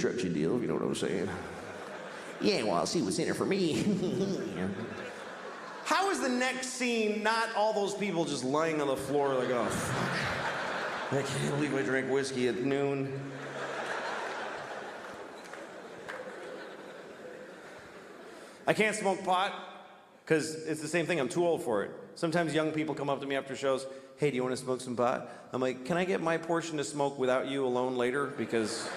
construction deal, if you know what I'm saying. Yeah, well, I'll see what's in it for me. How is the next scene not all those people just lying on the floor like, oh, fuck. I can't believe I drank whiskey at noon. I can't smoke pot, because it's the same thing, I'm too old for it. Sometimes young people come up to me after shows, hey, do you want to smoke some pot? I'm like, can I get my portion to smoke without you alone later? Because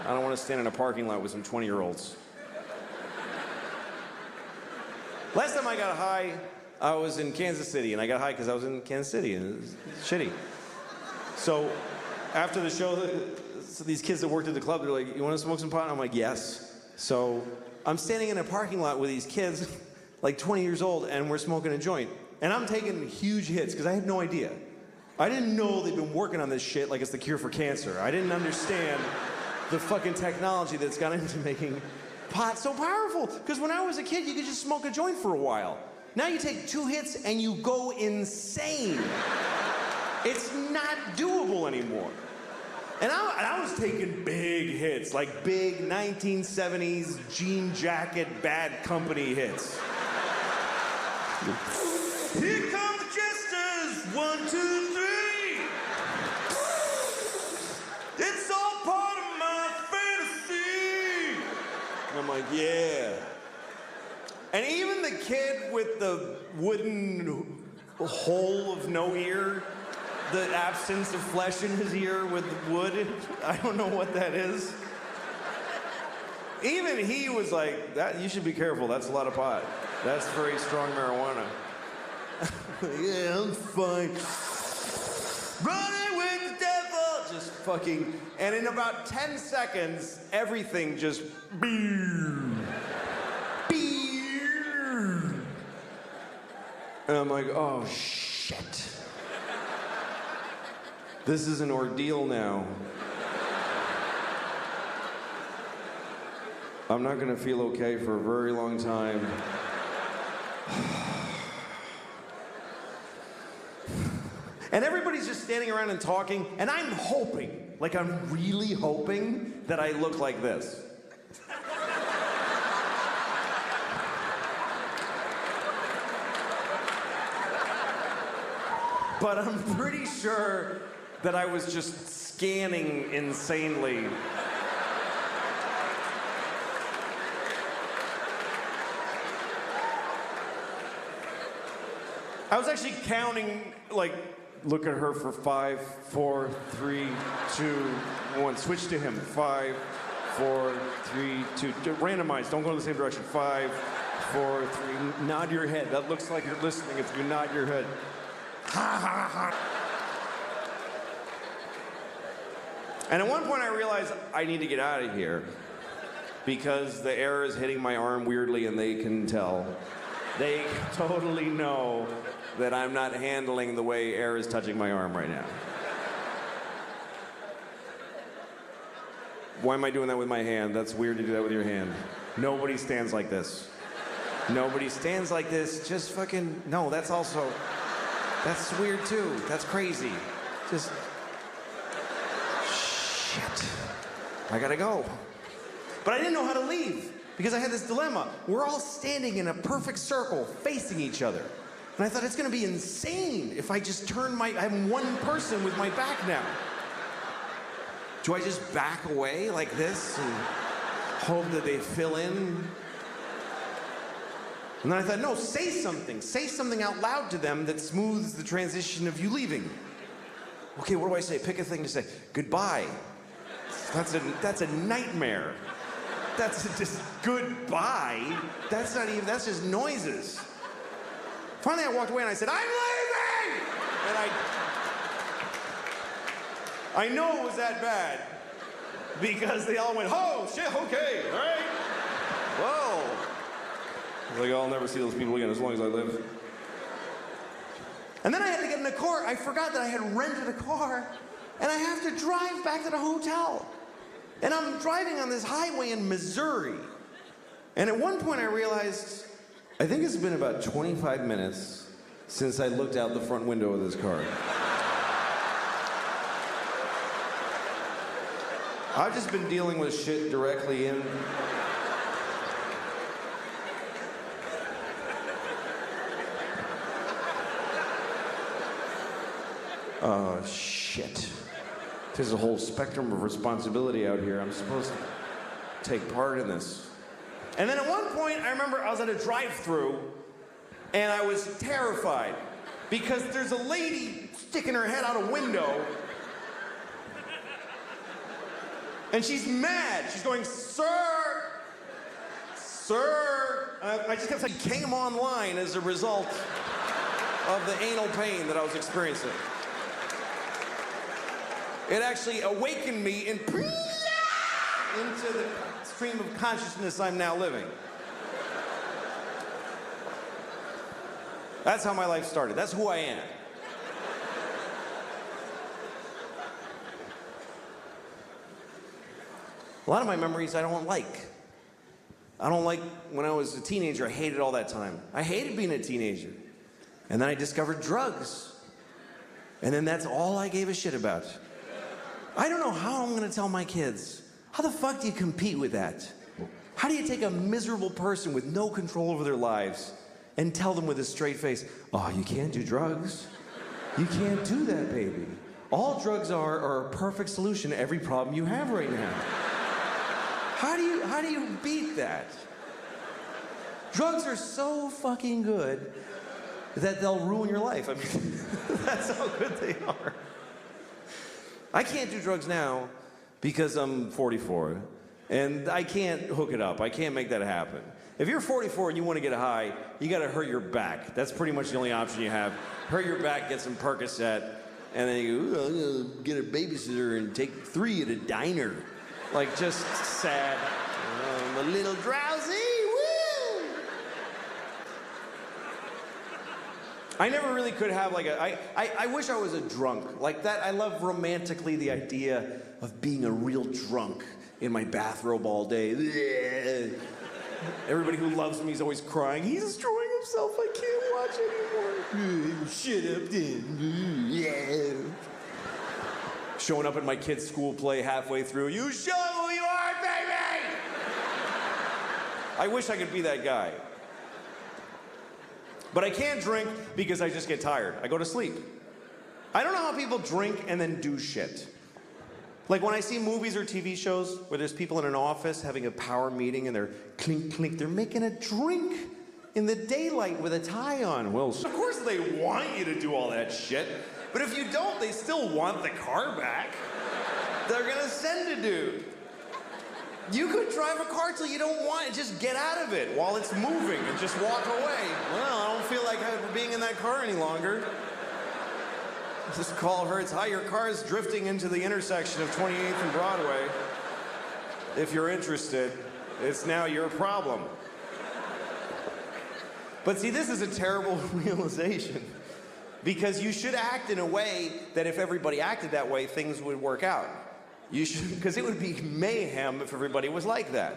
I don't want to stand in a parking lot with some 20-year-olds. Last time I got high, I was in Kansas City, and I got high because I was in Kansas City, and it was shitty. So after the show, so these kids that worked at the club, they're like, you want to smoke some pot? And I'm like, yes. So I'm standing in a parking lot with these kids, like 20 years old, and we're smoking a joint. And I'm taking huge hits, because I had no idea. I didn't know they'd been working on this shit like it's the cure for cancer. I didn't understand the fucking technology that's gone into making pot so powerful. Because when I was a kid, you could just smoke a joint for a while. Now you take 2 hits and you go insane. It's not doable anymore. And I was taking big hits, like big 1970s jean jacket, Bad Company hits. Here come the jesters, 1, 2, 3. It's all part of my fantasy. And I'm like, yeah. And even the kid with the wooden hole of no ear, the absence of flesh in his ear with wood, I don't know what that is. Even he was like, "That you should be careful, that's a lot of pot. That's very strong marijuana." Yeah, I'm fine. Running with the devil! Just fucking, and in about 10 seconds, everything just and I'm like, oh shit. This is an ordeal now. I'm not gonna feel okay for a very long time. And everybody's just standing around and talking, and I'm hoping, like I'm really hoping that I look like this. But I'm pretty sure that I was just scanning insanely. I was actually counting, like, look at her for 5, 4, 3, 2, 1. Switch to him. 5, 4, 3, 2. Randomize. Don't go in the same direction. 5, 4, 3. Nod your head. That looks like you're listening if you nod your head. Ha ha ha. And at one point I realized I need to get out of here because the air is hitting my arm weirdly and they can tell. They totally know that I'm not handling the way air is touching my arm right now. Why am I doing that with my hand? That's weird to do that with your hand. Nobody stands like this. Nobody stands like this. Just fucking, no, that's also, that's weird too. That's crazy. Just, shit. I gotta go. But I didn't know how to leave because I had this dilemma. We're all standing in a perfect circle facing each other. And I thought it's gonna be insane if I just turn I'm one person with my back now. Do I just back away like this and hope that they fill in? And then I thought, no, say something. Say something out loud to them that smooths the transition of you leaving. Okay, what do I say? Pick a thing to say. Goodbye. That's a nightmare. That's just goodbye. That's not even, that's just noises. Finally, I walked away and I said, I'm leaving! And I know it was that bad because they all went, oh, shit, okay, all right. Whoa. I was like, I'll never see those people again as long as I live. And then I had to get in a car. I forgot that I had rented a car and I have to drive back to the hotel. And I'm driving on this highway in Missouri. And at one point I realized, I think it's been about 25 minutes since I looked out the front window of this car. I've just been dealing with shit directly in. Oh, shit. There's a whole spectrum of responsibility out here. I'm supposed to take part in this. And then at one point, I remember I was at a drive-thru, and I was terrified because there's a lady sticking her head out a window, and she's mad. She's going, "Sir, sir." I just kept saying, came online as a result of the anal pain that I was experiencing. It actually awakened me into the stream of consciousness I'm now living. That's how my life started. That's who I am. A lot of my memories I don't like. I don't like when I was a teenager. I hated all that time. I hated being a teenager. And then I discovered drugs. And then that's all I gave a shit about. I don't know how I'm gonna tell my kids. How the fuck do you compete with that? How do you take a miserable person with no control over their lives and tell them with a straight face, "Oh, you can't do drugs. You can't do that, baby. All drugs are a perfect solution to every problem you have right now." How do you beat that? Drugs are so fucking good that they'll ruin your life. I mean, that's how good they are. I can't do drugs now because I'm 44, and I can't hook it up. I can't make that happen. If you're 44 and you want to get high, you got to hurt your back. That's pretty much the only option you have. Hurt your back, get some Percocet, and then you go, "I'm gonna get a babysitter and take 3 at a diner." Like, just sad. I'm a little drowsy. Woo! I never really could have like I wish I was a drunk. Like that, I love romantically the idea of being a real drunk in my bathrobe all day. Everybody who loves me is always crying. He's destroying himself. I can't watch anymore. Shut up then. Showing up at my kid's school play halfway through. "You show who you are, baby!" I wish I could be that guy. But I can't drink because I just get tired. I go to sleep. I don't know how people drink and then do shit. Like when I see movies or TV shows where there's people in an office having a power meeting and they're clink, clink, they're making a drink in the daylight with a tie on. Well, of course they want you to do all that shit, but if you don't, they still want the car back. They're gonna send a dude. You could drive a car till you don't want it, just get out of it while it's moving and just walk away. Well, I don't feel like being in that car any longer. Just call Hertz. "Hi, your car is drifting into the intersection of 28th and Broadway. If you're interested, it's now your problem." But see, this is a terrible realization because you should act in a way that if everybody acted that way, things would work out. You should, because it would be mayhem if everybody was like that.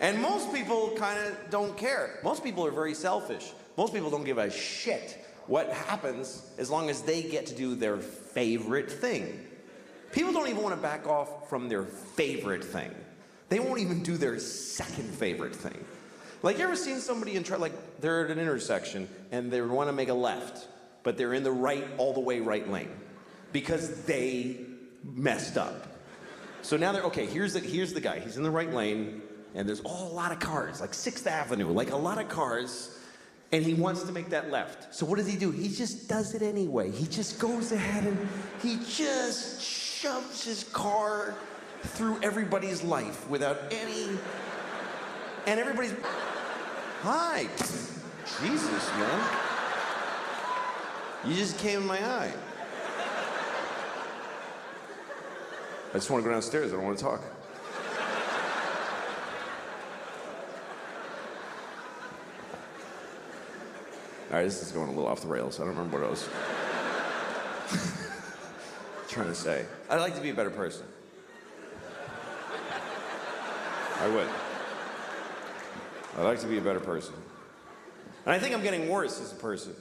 And most people kind of don't care. Most people are very selfish. Most people don't give a shit what happens as long as they get to do their favorite thing. People don't even want to back off from their favorite thing. They won't even do their second favorite thing. Like, you ever seen somebody like they're at an intersection and they want to make a left, but they're in the right, all the way right lane because they messed up. So now they're, okay, here's the guy. He's in the right lane and there's a lot of cars, like 6th Avenue, like a lot of cars. And he wants to make that left. So what does he do? He just does it anyway. He just goes ahead and he just shoves his car through everybody's life without any... And everybody's... Hi. Jesus, man. You just came in my eye. I just want to go downstairs. I don't want to talk. All right, this is going a little off the rails. I don't remember what I was trying to say. I'd like to be a better person. I would. I'd like to be a better person. And I think I'm getting worse as a person.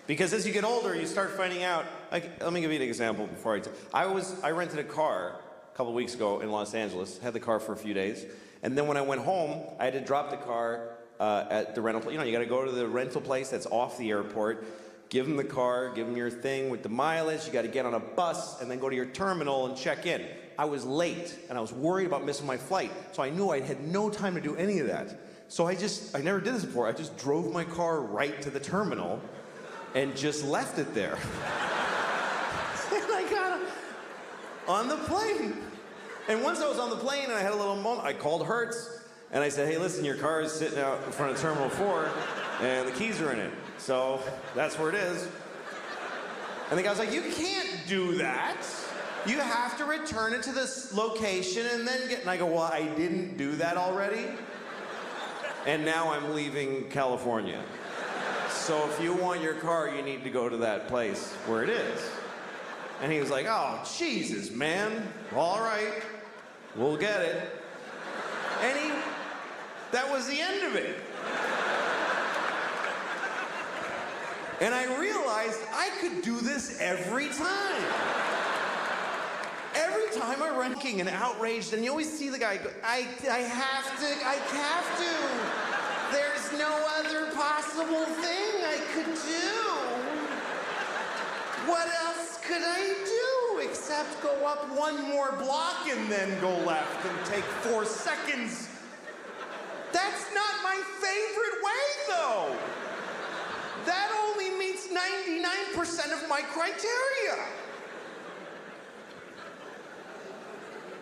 Because as you get older, you start finding out, like, let me give you an example before I rented a car a couple weeks ago in Los Angeles. Had the car for a few days. And then when I went home, I had to drop the car at the rental place. You know, you got to go to the rental place that's off the airport, give them the car, give them your thing with the mileage. You got to get on a bus and then go to your terminal and check in. I was late, and I was worried about missing my flight, so I knew I had no time to do any of that. So I never did this before. I just drove my car right to the terminal and just left it there. And I got on the plane. And once I was on the plane and I had a little moment, I called Hertz, and I said, hey, listen, your car is sitting out in front of Terminal 4, and the keys are in it. So that's where it is. And the guy was like, you can't do that. You have to return it to this location and then get... And I go, well, I didn't do that already. And now I'm leaving California. So if you want your car, you need to go to that place where it is. And he was like, oh, Jesus, man. All right, we'll get it. And that was the end of it. And I realized I could do this every time. Every time I run and outraged, and you always see the guy go, I have to. There's no other possible thing I could do. What else could I do except go up one more block and then go left and take 4 seconds? That's not my favorite way, though. That only meets 99% of my criteria.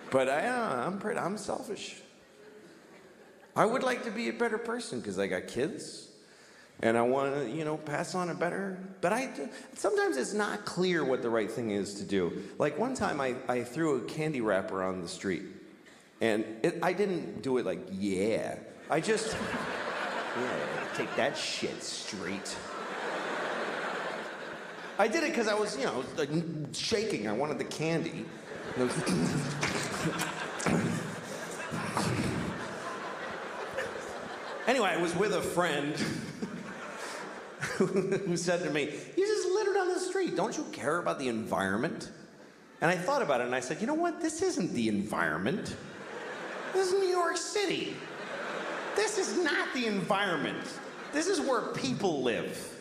But I'm selfish. I would like to be a better person because I got kids, and I want to, you know, pass on a better. But sometimes it's not clear what the right thing is to do. Like one time, I threw a candy wrapper on the street, and I didn't do it like, yeah. I just, yeah, take that shit straight. I did it because I was, you know, like shaking. I wanted the candy. Anyway, I was with a friend who said to me, you just littered on the street. Don't you care about the environment? And I thought about it, and I said, you know what? This isn't the environment. This is New York City. This is not the environment. This is where people live.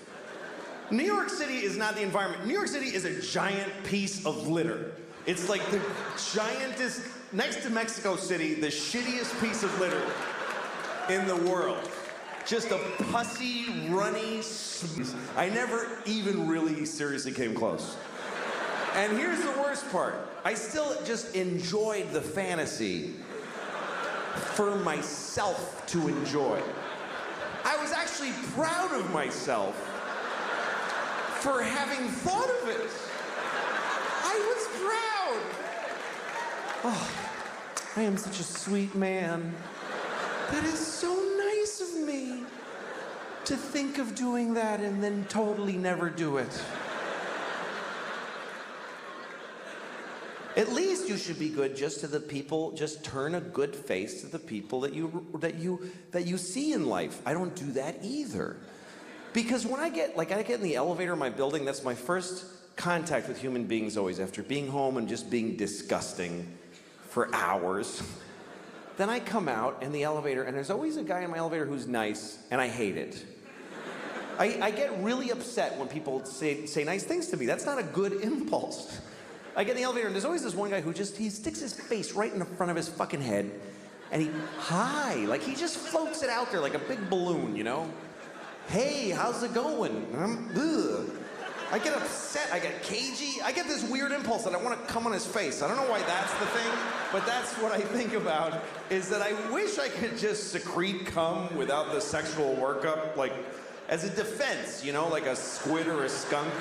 New York City is not the environment. New York City is a giant piece of litter. It's like the giantest, next to Mexico City, the shittiest piece of litter in the world. Just a pussy, runny, I never even really seriously came close. And here's the worst part. I still just enjoyed the fantasy for myself to enjoy. I was actually proud of myself for having thought of it. I was proud. Oh, I am such a sweet man. That is so nice of me to think of doing that and then totally never do it. At least you should be good just to the people, just turn a good face to the people that you see in life. I don't do that either. Because when I get in the elevator in my building, that's my first contact with human beings always, after being home and just being disgusting for hours. Then I come out in the elevator, and there's always a guy in my elevator who's nice, and I hate it. I get really upset when people say nice things to me. That's not a good impulse. I get in the elevator, and there's always this one guy who he sticks his face right in the front of his fucking head, and he just floats it out there like a big balloon, you know? Hey, how's it going? I get upset, I get cagey, I get this weird impulse that I want to come on his face. I don't know why that's the thing, but that's what I think about, is that I wish I could just secrete cum without the sexual workup, like, as a defense, you know, like a squid or a skunk.